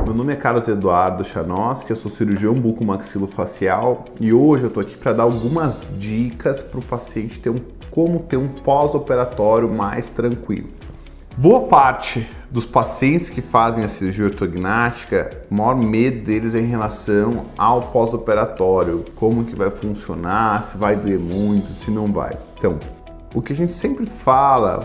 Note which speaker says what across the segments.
Speaker 1: meu nome é Carlos Eduardo Chanoski, eu sou cirurgião bucomaxilofacial e hoje eu estou aqui para dar algumas dicas para o paciente como ter um pós-operatório mais tranquilo. Boa parte dos pacientes que fazem a cirurgia ortognática, o maior medo deles é em relação ao pós-operatório, como que vai funcionar, se vai doer muito, se não vai. Então, o que a gente sempre fala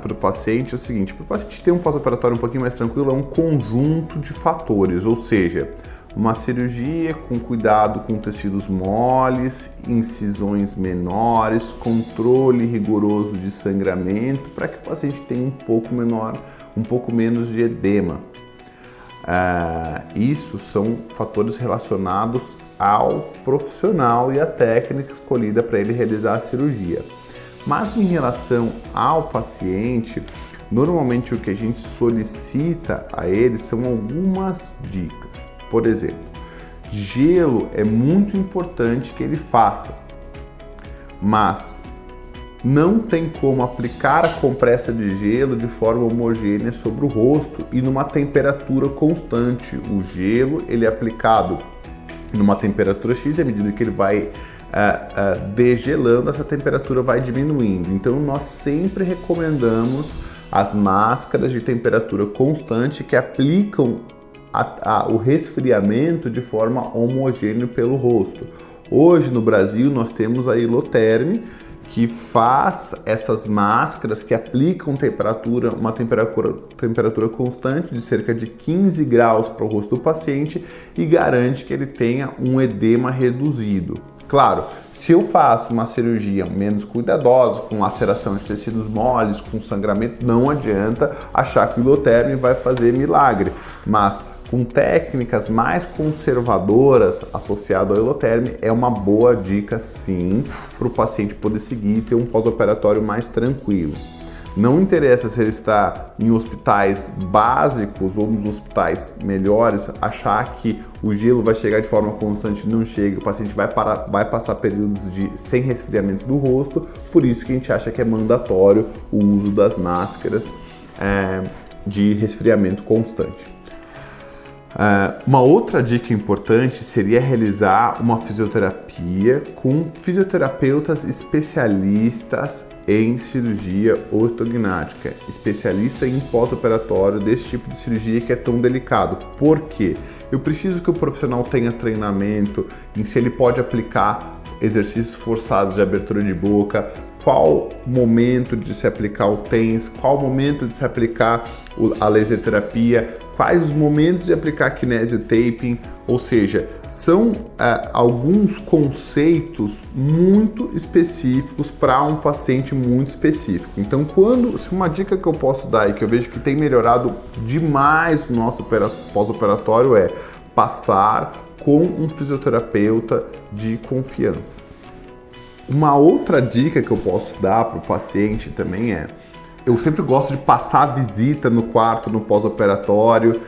Speaker 1: para o paciente é o seguinte: para o paciente ter um pós-operatório um pouquinho mais tranquilo, é um conjunto de fatores, ou seja, uma cirurgia com cuidado com tecidos moles, incisões menores, controle rigoroso de sangramento, para que o paciente tenha um pouco menos de edema. Isso são fatores relacionados ao profissional e à técnica escolhida para ele realizar a cirurgia. Mas em relação ao paciente, normalmente o que a gente solicita a ele são algumas dicas. Por exemplo, gelo é muito importante que ele faça, mas não tem como aplicar a compressa de gelo de forma homogênea sobre o rosto e numa temperatura constante. O gelo ele é aplicado numa temperatura X e à medida que ele vai degelando, essa temperatura vai diminuindo. Então nós sempre recomendamos as máscaras de temperatura constante que aplicam o resfriamento de forma homogênea pelo rosto. Hoje no Brasil nós temos a Iloterm, que faz essas máscaras que aplicam uma temperatura constante de cerca de 15 graus para o rosto do paciente e garante que ele tenha um edema reduzido. Claro, se eu faço uma cirurgia menos cuidadosa, com laceração de tecidos moles, com sangramento, não adianta achar que o Iloterm vai fazer milagre, mas com técnicas mais conservadoras associado ao Iloterm é uma boa dica sim para o paciente poder seguir e ter um pós-operatório mais tranquilo. Não interessa se ele está em hospitais básicos ou nos hospitais melhores, achar que o gelo vai chegar de forma constante, não chega, o paciente vai passar períodos sem resfriamento do rosto, por isso que a gente acha que é mandatório o uso das máscaras de resfriamento constante. Uma outra dica importante seria realizar uma fisioterapia com fisioterapeutas especialistas em cirurgia ortognática, especialista em pós-operatório desse tipo de cirurgia que é tão delicado. Por quê? Eu preciso que o profissional tenha treinamento em se ele pode aplicar exercícios forçados de abertura de boca, qual momento de se aplicar o TENS, qual momento de se aplicar a laser terapia, quais os momentos de aplicar kinesiotaping, ou seja, são alguns conceitos muito específicos para um paciente muito específico. Então, uma dica que eu posso dar e que eu vejo que tem melhorado demais o nosso pós-operatório é passar com um fisioterapeuta de confiança. Uma outra dica que eu posso dar para o paciente também eu sempre gosto de passar a visita no quarto, no pós-operatório,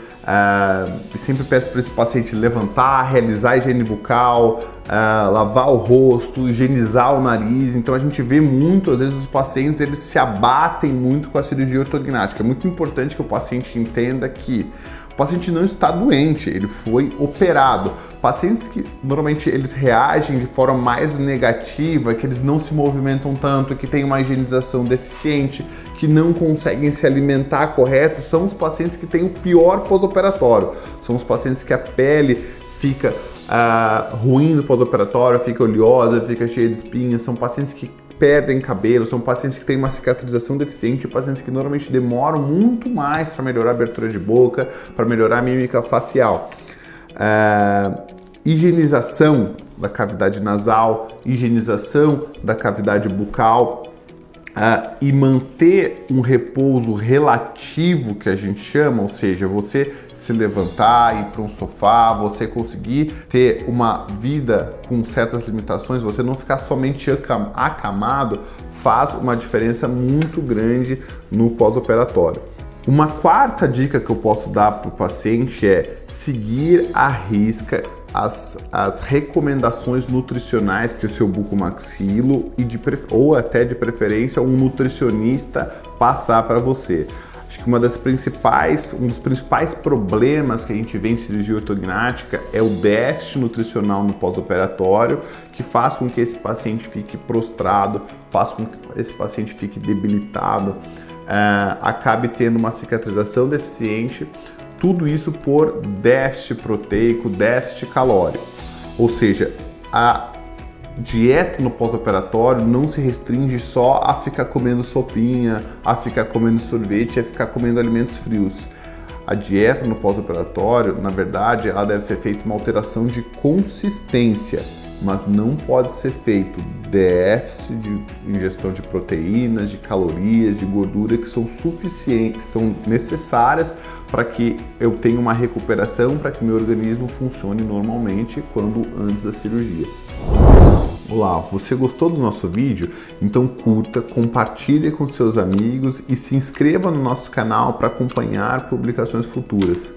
Speaker 1: e sempre peço para esse paciente levantar, realizar a higiene bucal, lavar o rosto, higienizar o nariz. Então a gente vê muito, às vezes os pacientes eles se abatem muito com a cirurgia ortognática. É muito importante que o paciente entenda que o paciente não está doente, ele foi operado. Pacientes que normalmente eles reagem de forma mais negativa, que eles não se movimentam tanto, que têm uma higienização deficiente, que não conseguem se alimentar correto, são os pacientes que têm o pior pós-operatório. São os pacientes que a pele fica ruim no pós-operatório, fica oleosa, fica cheia de espinhas, são pacientes que perdem cabelo, são pacientes que têm uma cicatrização deficiente, pacientes que normalmente demoram muito mais para melhorar a abertura de boca, para melhorar a mímica facial. Higienização da cavidade nasal, higienização da cavidade bucal, e manter um repouso relativo, que a gente chama, ou seja, você se levantar, ir para um sofá, você conseguir ter uma vida com certas limitações, você não ficar somente acamado, faz uma diferença muito grande no pós-operatório. Uma quarta dica que eu posso dar para o paciente é seguir à risca as recomendações nutricionais que o seu bucomaxilo ou até de preferência um nutricionista passar para você. Acho que um dos principais problemas que a gente vê em cirurgia ortognática é o déficit nutricional no pós-operatório, que faz com que esse paciente fique prostrado, faz com que esse paciente fique debilitado, acabe tendo uma cicatrização deficiente, tudo isso por déficit proteico, déficit calórico. Ou seja, a dieta no pós-operatório não se restringe só a ficar comendo sopinha, a ficar comendo sorvete, a ficar comendo alimentos frios. A dieta no pós-operatório, na verdade, ela deve ser feita uma alteração de consistência, mas não pode ser feito déficit de ingestão de proteínas, de calorias, de gordura que são suficientes, são necessárias para que eu tenha uma recuperação, para que meu organismo funcione normalmente antes da cirurgia. Olá, você gostou do nosso vídeo? Então curta, compartilhe com seus amigos e se inscreva no nosso canal para acompanhar publicações futuras.